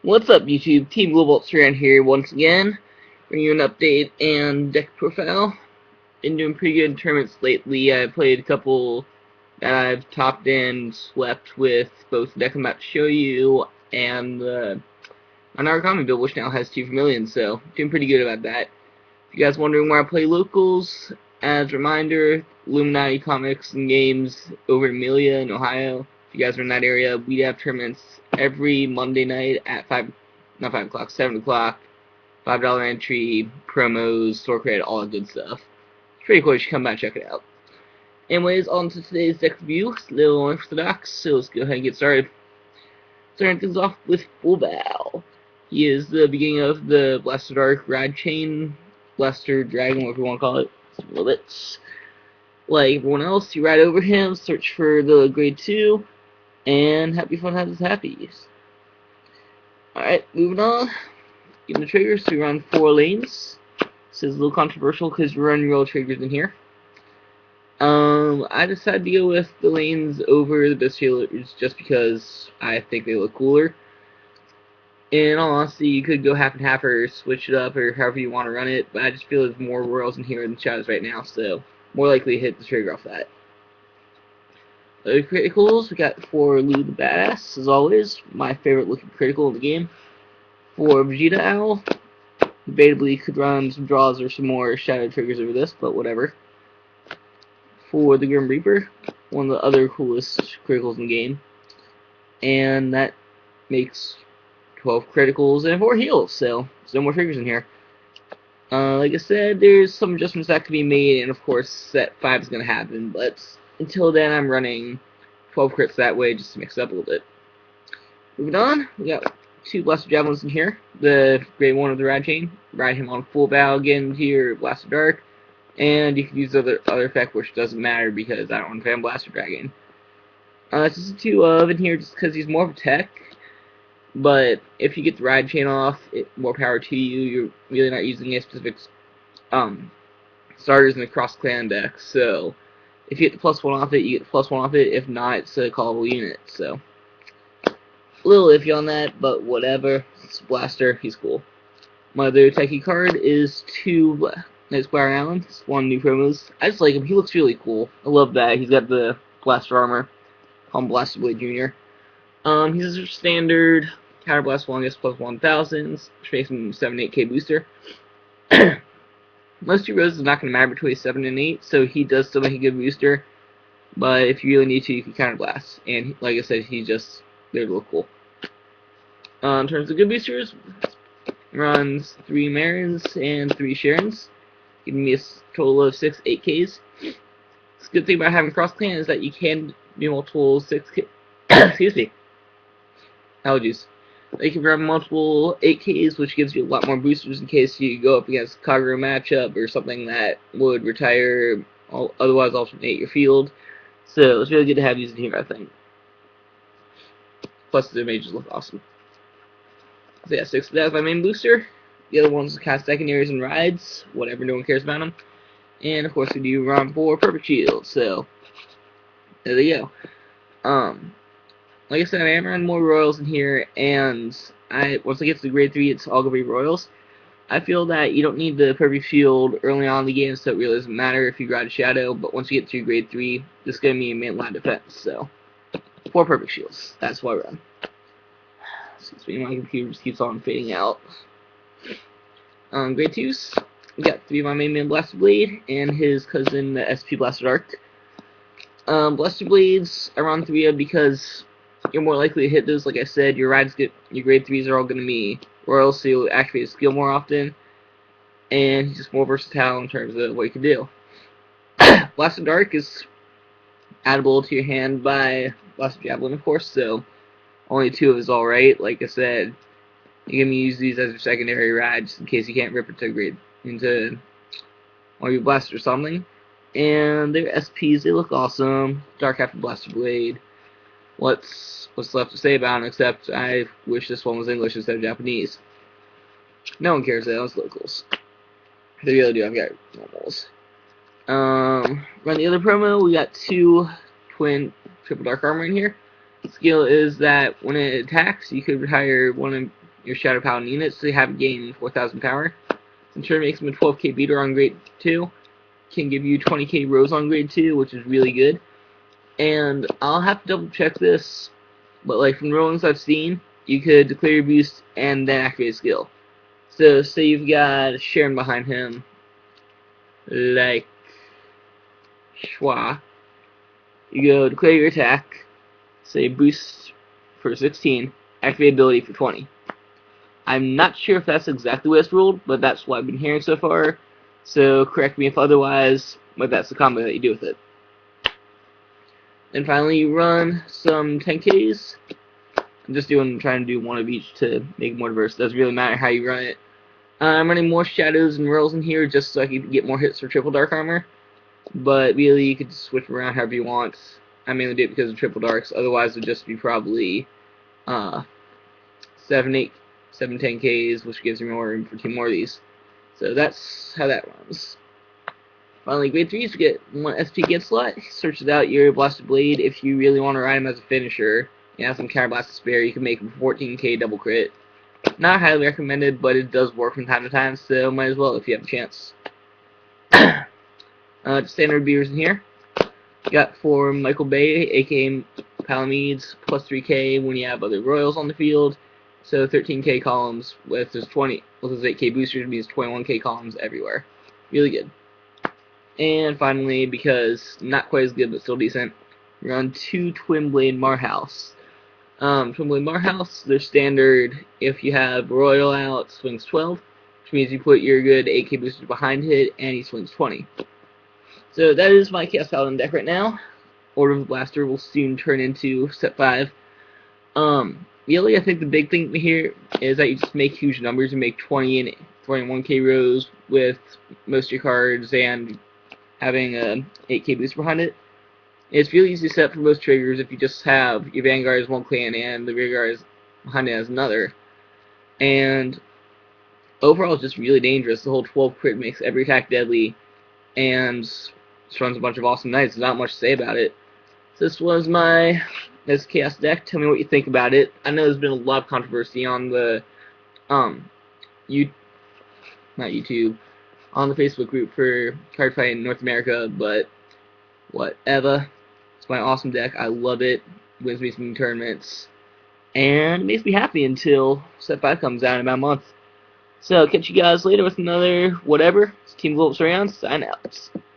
What's up, YouTube? Team Globalt's around here once again, bringing you an update and deck profile. Been doing pretty good in tournaments lately. I played a couple that I've topped and swept with both the deck I'm about to show you and an Origami build, which now has 2 for millions, so doing pretty good about that. If you guys wondering where I play locals, as a reminder, Illuminati Comics and Games over in Amelia in Ohio. If you guys are in that area, we have tournaments every Monday night at 7 o'clock. $5 entry, promos, store credit, all that good stuff. It's pretty cool. You should come by and check it out. Anyways, on to today's deck review. It's a little unorthodox, so let's go ahead and get started. Starting things off with Full Bow. He is the beginning of the Blaster Dark Ride Chain, Blaster Dragon, whatever you want to call it. It's a little bit like everyone else. You ride over him, search for the grade 2, and happy fun has its happies. Alright, moving on. Given the triggers, we run 4 lanes. This is a little controversial because we're running real triggers in here. I decided to go with the lanes over the best healers just because I think they look cooler. In all honesty, you could go half and half or switch it up or however you want to run it, but I just feel there's more royals in here than shadows right now, so more likely to hit the trigger off that. Other criticals, we got for Lou the Badass, as always, my favorite looking critical in the game. For Vegeta Owl, debatably could run some draws or some more shadow triggers over this, but whatever. For the Grim Reaper, one of the other coolest criticals in the game, and that makes 12 criticals and 4 heals, so there's no more triggers in here. Like I said, there's some adjustments that can be made, and of course set 5 is going to happen, but until then I'm running 12 crits that way just to mix it up a little bit. Moving on, we got 2 Blaster Javelins in here. The grade 1 of the Ride Chain, ride him on Full Bow again to your Blaster Dark, and you can use other effect, which doesn't matter because I don't want to fan Blaster Dragon. This is a 2 of in here just because he's more of a tech. But if you get the Ride Chain off, more power to you. You're really not using any specific starters in the cross-clan deck. So if you get the +1 off it, you get the +1 off it. If not, it's a callable unit. So a little iffy on that, but whatever. It's a Blaster. He's cool. My other techie card is 2 Night Squire Allen. It's 1 new promos. I just like him. He looks really cool. I love that. He's got the Blaster armor. Call him Blaster Blade Jr. He's a standard Counterblast longest +1000s, which makes him 7-8k booster. Most 2 roses is not going to matter between 7 and 8, so he does still make a good booster. But if you really need to, you can counterblast. And like I said, he's just there to look cool. In terms of good boosters, runs 3 Marins and 3 Sharons, giving me a total of 6 8Ks. The good thing about having cross clan is that you can do multiple 6K. Excuse me. Allergies. You can run multiple 8Ks, which gives you a lot more boosters in case you go up against a KageROyal matchup or something that would retire, otherwise alternate your field. So it's really good to have these in here, I think. Plus the mages look awesome. So yeah, 6 of that is my main booster. The other ones cast secondaries and rides, whatever, no one cares about them. And of course we do run 4 perfect shields, so there they go. Like I said, I am running more royals in here, and once I get to the grade 3, it's all going to be royals. I feel that you don't need the perfect shield early on in the game, so it really doesn't matter if you ride a shadow, but once you get to grade 3, this is going to be a main line defense, so 4 perfect shields. That's what I run. Excuse me, my computer just keeps on fading out. Grade 2s, we got 3 of my main Blaster Blade, and his cousin, the SP Blaster Dark. Blaster Blades, I run 3 of because you're more likely to hit those. Like I said, your grade 3s are all going to be royals, so you'll activate his skill more often. And he's just more versatile in terms of what you can do. Blaster Dark is addable to your hand by Blaster Javelin, of course, so only 2 of is alright. Like I said, you can use these as your secondary ride just in case you can't rip it into one of your blasters or something. And their SPs, they look awesome. Dark After Blaster Blade. What's left to say about them, except I wish this one was English instead of Japanese. No one cares, though. It's locals. They really do. I've got normals. Run the other promo. We got 2 twin triple dark armor in here. Skill is that when it attacks, you could retire one your Shadow Paladin units, so you have gained 4,000 power. In turn, makes him a 12k beater on grade 2. Can give you 20k rose on grade 2, which is really good. And I'll have to double check this, but like from rollings I've seen, you could declare your boost and then activate a skill. So say you've got Sharon behind him, like Schwa. You go declare your attack, say boost for 16, activate ability for 20. I'm not sure if that's exactly what it's ruled, but that's what I've been hearing so far. So correct me if otherwise, but that's the combo that you do with it. And finally, you run some 10Ks. I'm just trying to do one of each to make it more diverse. It doesn't really matter how you run it. I'm running more shadows and rolls in here just so I can get more hits for triple dark armor. But really, you could switch around however you want. I mainly do it because of triple darks. Otherwise, it would just be probably 7, 10Ks, which gives me more room for 2 more of these. So that's how that runs. Finally, grade 3s, you get 1 SP against slot. Searches out your Blasted Blade. If you really want to ride him as a finisher, you have some counter blast to spare, you can make him 14k double crit. Not highly recommended, but it does work from time to time, so might as well if you have a chance. Standard beers in here. Got for Michael Bay, aka Palamedes, plus 3k when you have other royals on the field. So 13k columns with his 8k boosters means 21k columns everywhere. Really good. And finally, because not quite as good but still decent, we're on 2 Twin Blade Marhouse. Twin Blade Marhouse, they're standard if you have Royal out, swings 12, which means you put your good 8k boosters behind it, and he swings 20. So that is my Chaos Paladin deck right now. Order of the Blaster will soon turn into set 5. Really, I think the big thing here is that you just make huge numbers and make 20 and 21k rows with most of your cards and having a 8k boost behind it. It's really easy to set up for most triggers if you just have your Vanguard as one clan and the Rearguard behind it as another. And overall, it's just really dangerous. The whole 12 crit makes every attack deadly and just runs a bunch of awesome knights. There's not much to say about it. So this was my Chaos deck. Tell me what you think about it. I know there's been a lot of controversy on the not YouTube, on the Facebook group for card fight in North America, but whatever. It's my awesome deck. I love it. Wins me some tournaments, and it makes me happy until set 5 comes out in about a month. So catch you guys later with another whatever. It's Team Global Surround. Sign out.